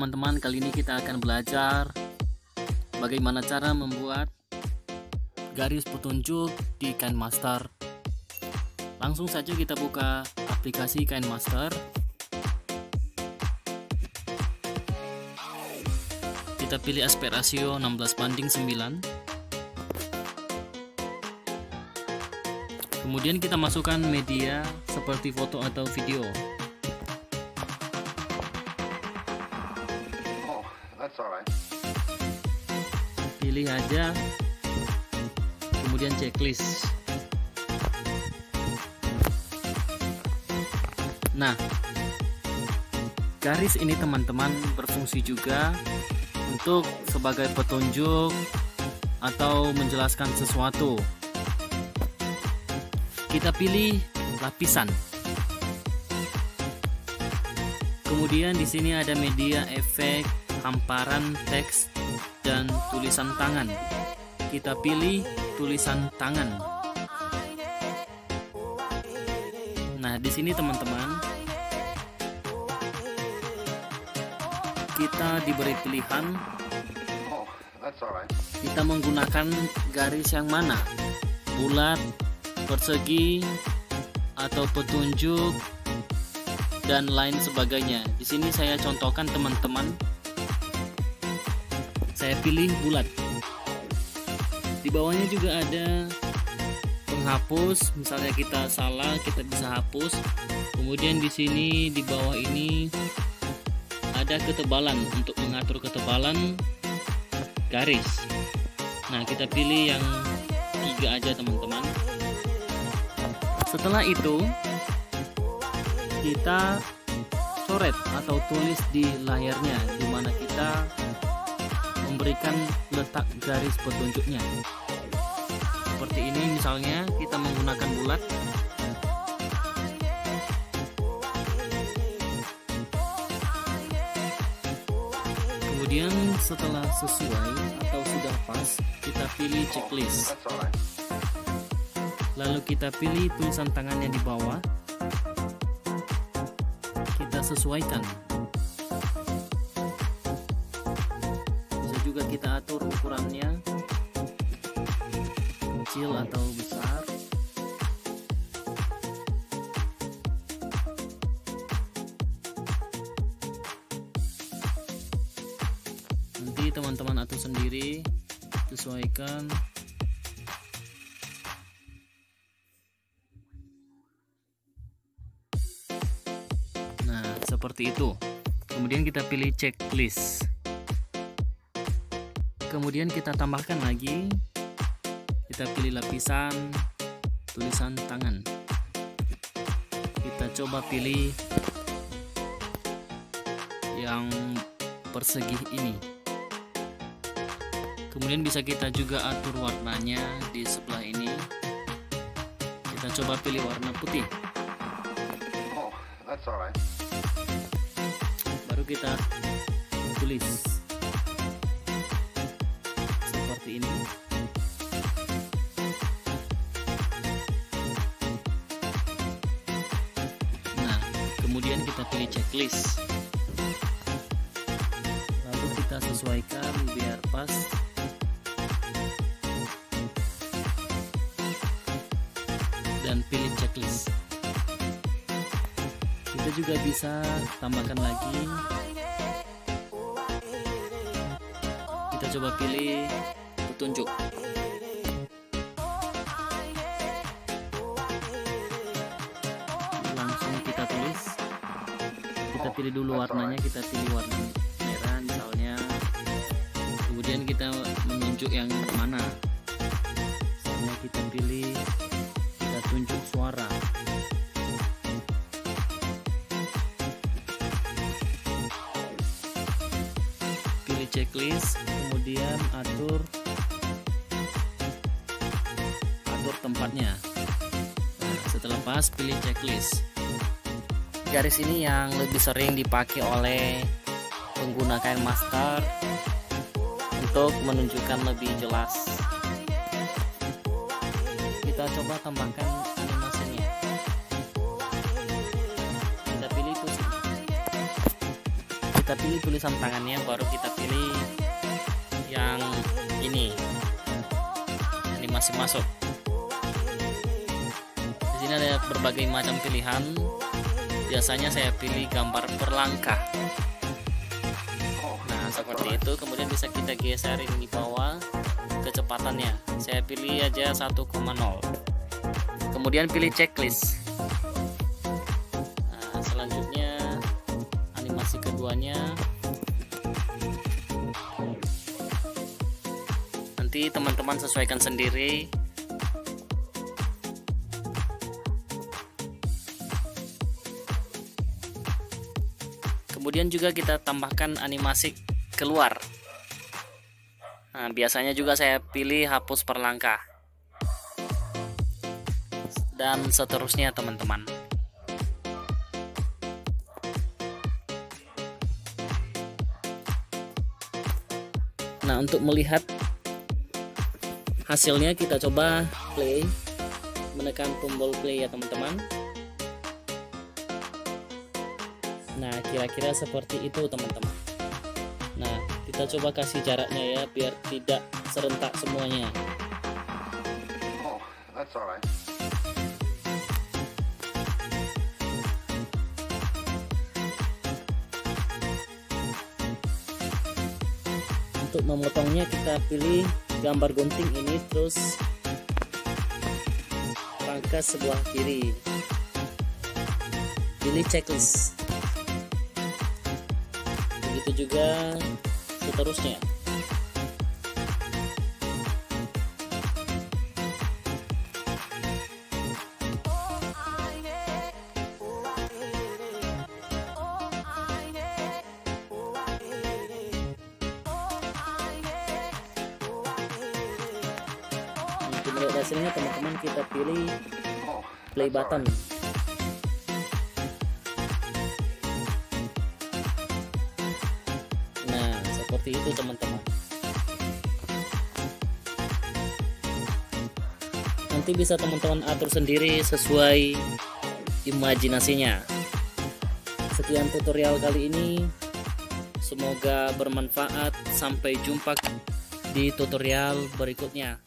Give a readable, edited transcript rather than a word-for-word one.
teman-teman, kali ini kita akan belajar bagaimana cara membuat garis petunjuk di KineMaster. Langsung saja kita buka aplikasi KineMaster. Kita pilih aspek rasio 16:9. Kemudian kita masukkan media seperti foto atau video. Pilih aja, kemudian checklist. Nah, garis ini teman-teman berfungsi juga untuk sebagai petunjuk atau menjelaskan sesuatu. Kita pilih lapisan. Kemudian di sini ada media, efek, hamparan, teks, dan tulisan tangan. Kita pilih tulisan tangan. Nah, di sini teman-teman, kita diberi pilihan. Kita menggunakan garis yang mana? Bulat, persegi, atau petunjuk, dan lain sebagainya. Di sini saya contohkan teman-teman. Saya pilih bulat. Di bawahnya juga ada penghapus. Misalnya kita salah, kita bisa hapus. Kemudian di sini di bawah ini ada ketebalan untuk mengatur ketebalan garis. Nah, kita pilih yang 3 aja teman-teman. Setelah itu kita coret atau tulis di layarnya, di mana kita memberikan letak garis petunjuknya. Seperti ini misalnya, kita menggunakan bulat. Kemudian setelah sesuai atau sudah pas, kita pilih checklist. Lalu kita pilih tulisan tangannya di bawah. Kita sesuaikan. Bisa juga kita atur ukurannya, kecil atau besar. Nanti teman-teman atur sendiri, sesuaikan. Seperti itu. Kemudian kita pilih checklist. Kemudian kita tambahkan lagi. Kita pilih lapisan, tulisan tangan. Kita coba pilih yang persegi ini. Kemudian bisa kita juga atur warnanya di sebelah ini. Kita coba pilih warna putih. Baru kita tulis seperti ini. Nah, kemudian kita pilih checklist. Lalu kita sesuaikan biar pas. Dan pilih checklist. Kita juga bisa tambahkan lagi. Kita coba pilih petunjuk. Langsung kita tulis. Kita pilih dulu warnanya, kita pilih warna merah misalnya. Kemudian kita menunjuk yang mana. Misalnya kita pilih, kita tunjuk suara. Checklist, kemudian atur tempatnya. Nah, setelah pas, pilih checklist. Garis ini yang lebih sering dipakai oleh pengguna KineMaster untuk menunjukkan lebih jelas. Kita coba tambahkan animasinya. Kita pilih kita pilih tulisan tangannya, baru kita pilih yang ini, animasi masuk. Di sini ada berbagai macam pilihan. Biasanya saya pilih gambar berlangkah. Nah, seperti itu. Kemudian bisa kita geserin di bawah kecepatannya. Saya pilih aja 1,0. Kemudian pilih checklist. Nah, selanjutnya animasi keduanya. Nanti teman-teman sesuaikan sendiri. Kemudian juga kita tambahkan animasi keluar. Nah, biasanya juga saya pilih hapus per langkah. Dan seterusnya teman-teman. Nah, untuk melihat hasilnya kita coba play, menekan tombol play ya teman-teman. Nah, kira-kira seperti itu teman-teman. Nah, kita coba kasih jaraknya ya, biar tidak serentak semuanya. Oh, that's alright. Untuk memotongnya kita pilih gambar gunting ini, terus pangkas sebelah kiri. Pilih checklist. Begitu juga seterusnya. Untuk melihat hasilnya teman-teman, kita pilih play button. Nah, seperti itu teman-teman. Nanti bisa teman-teman atur sendiri sesuai imajinasinya. Sekian tutorial kali ini, semoga bermanfaat. Sampai jumpa di tutorial berikutnya.